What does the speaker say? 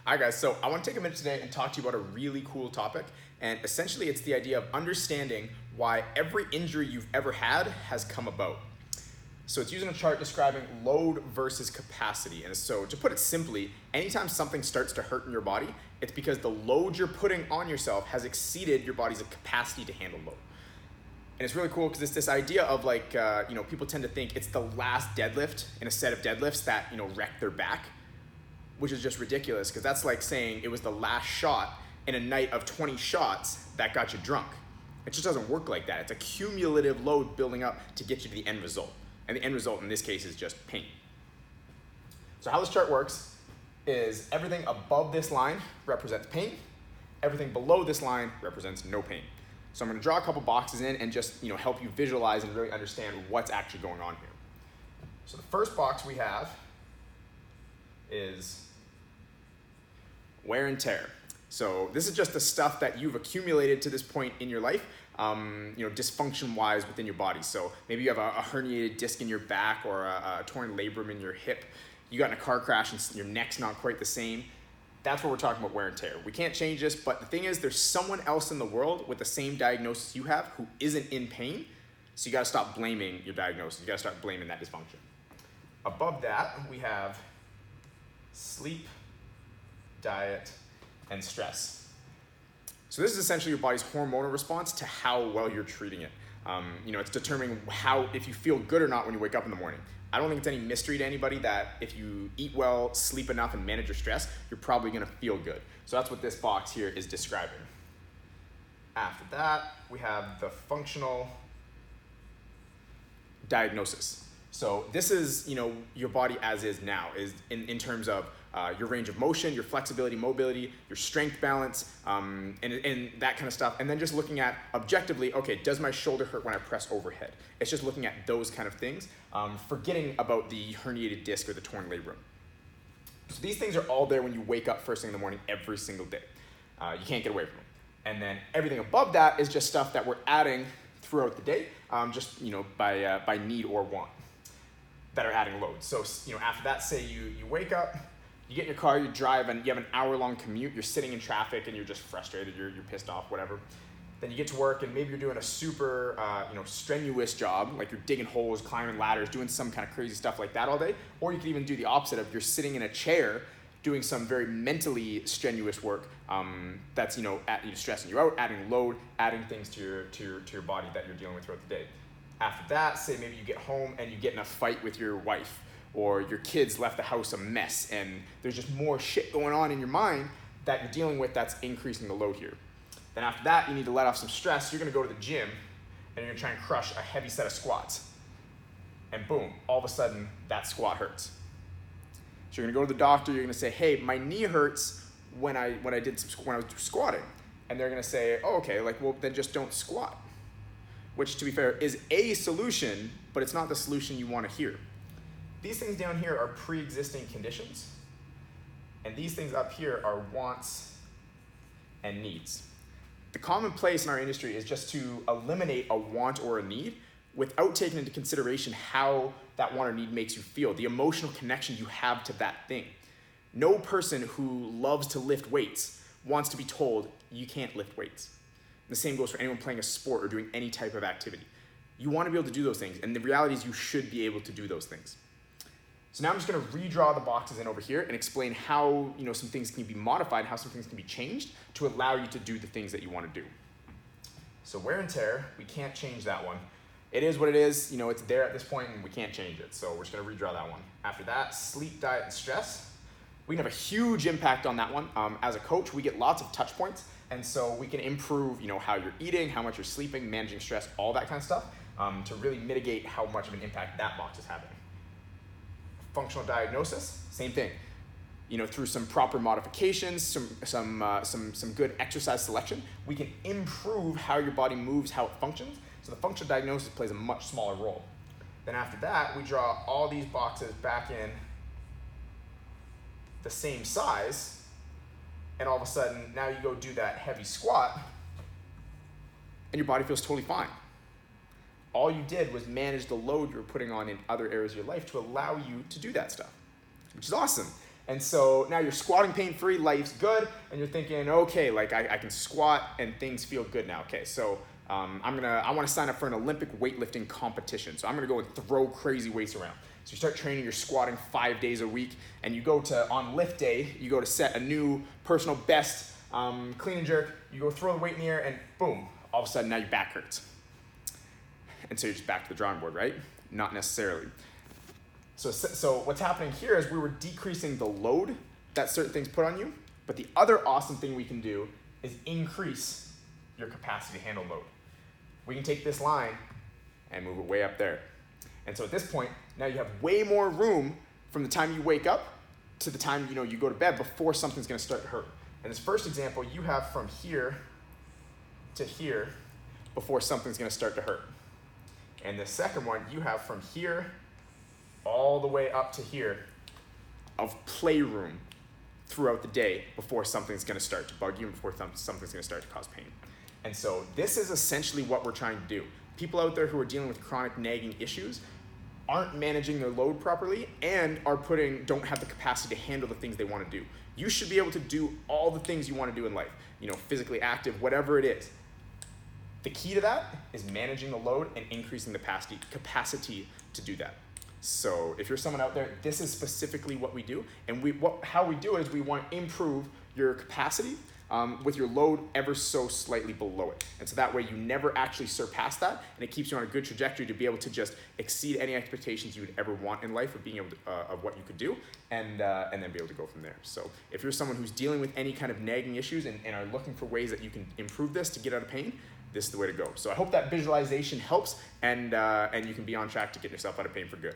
All right, guys, so I want to take a minute today and talk to you about a really cool topic. And essentially, it's the idea of understanding why every injury you've ever had has come about. So it's using a chart describing load versus capacity. And so to put it simply, anytime something starts to hurt in your body, it's because the load you're putting on yourself has exceeded your body's capacity to handle load. And it's really cool because it's this idea of people tend to think it's the last deadlift in a set of deadlifts that, wreck their back, which is just ridiculous because that's like saying it was the last shot in a night of 20 shots that got you drunk. It just doesn't work like that. It's a cumulative load building up to get you to the end result. And the end result in this case is just pain. So how this chart works is everything above this line represents pain. Everything below this line represents no pain. So I'm going to draw a couple boxes in and just help you visualize and really understand what's actually going on here. So the first box we have is wear and tear. So this is just the stuff that you've accumulated to this point in your life, dysfunction-wise within your body. So maybe you have a herniated disc in your back or a torn labrum in your hip. You got in a car crash and your neck's not quite the same. That's what we're talking about, wear and tear. We can't change this, but the thing is there's someone else in the world with the same diagnosis you have who isn't in pain. So you gotta stop blaming your diagnosis. You gotta start blaming that dysfunction. Above that, we have sleep, diet, and stress. So this is essentially your body's hormonal response to how well you're treating it. It's determining if you feel good or not when you wake up in the morning. I don't think it's any mystery to anybody that if you eat well, sleep enough, and manage your stress, you're probably gonna feel good. So that's what this box here is describing. After that, we have the functional diagnosis. So this is, your body as is now, is in terms of your range of motion, your flexibility, mobility, your strength balance, and that kind of stuff. And then just looking at objectively, okay, does my shoulder hurt when I press overhead? It's just looking at those kind of things, forgetting about the herniated disc or the torn labrum. So these things are all there when you wake up first thing in the morning every single day. You can't get away from them. And then everything above that is just stuff that we're adding throughout the day, by need or want, that are adding load. So, after that, say you wake up, you get in your car, you drive, and you have an hour-long commute, you're sitting in traffic, and you're just frustrated, you're pissed off, whatever. Then you get to work, and maybe you're doing a super, strenuous job, like you're digging holes, climbing ladders, doing some kind of crazy stuff like that all day. Or you could even do the opposite of you're sitting in a chair, doing some very mentally strenuous work that's, stressing you out, adding load, adding things to your body that you're dealing with throughout the day. After that, say maybe you get home and you get in a fight with your wife, or your kids left the house a mess and there's just more shit going on in your mind that you're dealing with that's increasing the load here. Then after that, you need to let off some stress. You're gonna go to the gym and you're gonna try and crush a heavy set of squats. And boom, all of a sudden that squat hurts. So you're gonna go to the doctor, you're gonna say, hey, my knee hurts when I was squatting. And they're gonna say, oh, okay, well then just don't squat. Which, to be fair, is a solution, but it's not the solution you want to hear. These things down here are pre-existing conditions, and these things up here are wants and needs. The common place in our industry is just to eliminate a want or a need without taking into consideration how that want or need makes you feel, the emotional connection you have to that thing. No person who loves to lift weights wants to be told, you can't lift weights. The same goes for anyone playing a sport or doing any type of activity. You want to be able to do those things, and the reality is you should be able to do those things. So now I'm just going to redraw the boxes in over here and explain how some things can be modified, how some things can be changed to allow you to do the things that you want to do. So wear and tear, we can't change that one. It is what it is, it's there at this point and we can't change it. So we're just going to redraw that one. After that, sleep, diet, and stress. We can have a huge impact on that one. As a coach, we get lots of touch points. And so we can improve, how you're eating, how much you're sleeping, managing stress, all that kind of stuff, to really mitigate how much of an impact that box is having. Functional diagnosis, same thing. Through some proper modifications, some good exercise selection, we can improve how your body moves, how it functions. So the functional diagnosis plays a much smaller role. Then after that, we draw all these boxes back in the same size. And all of a sudden, now you go do that heavy squat, and your body feels totally fine. All you did was manage the load you were putting on in other areas of your life to allow you to do that stuff, which is awesome. And so now you're squatting pain-free, life's good, and you're thinking, okay, like I can squat and things feel good now. Okay, so I want to sign up for an Olympic weightlifting competition. So I'm gonna go and throw crazy weights around. So you start training, you're squatting 5 days a week, and you go to, on lift day, you go to set a new personal best, clean and jerk, you go throw the weight in the air, and boom, all of a sudden now your back hurts. And so you're just back to the drawing board, right? Not necessarily. So what's happening here is we were decreasing the load that certain things put on you, but the other awesome thing we can do is increase your capacity to handle load. We can take this line and move it way up there. And so at this point, now you have way more room from the time you wake up to the time you go to bed before something's gonna start to hurt. In this first example, you have from here to here before something's gonna start to hurt. And the second one, you have from here all the way up to here of playroom throughout the day before something's gonna start to bug you and before something's gonna start to cause pain. And so this is essentially what we're trying to do. People out there who are dealing with chronic nagging issues aren't managing their load properly and don't have the capacity to handle the things they wanna do. You should be able to do all the things you wanna do in life, physically active, whatever it is. The key to that is managing the load and increasing the capacity to do that. So if you're someone out there, this is specifically what we do. And how we do it is we want to improve your capacity with your load ever so slightly below it. And so that way you never actually surpass that, and it keeps you on a good trajectory to be able to just exceed any expectations you would ever want in life of being able to, of what you could do, and then be able to go from there. So if you're someone who's dealing with any kind of nagging issues and are looking for ways that you can improve this to get out of pain, this is the way to go. So I hope that visualization helps, and you can be on track to get yourself out of pain for good.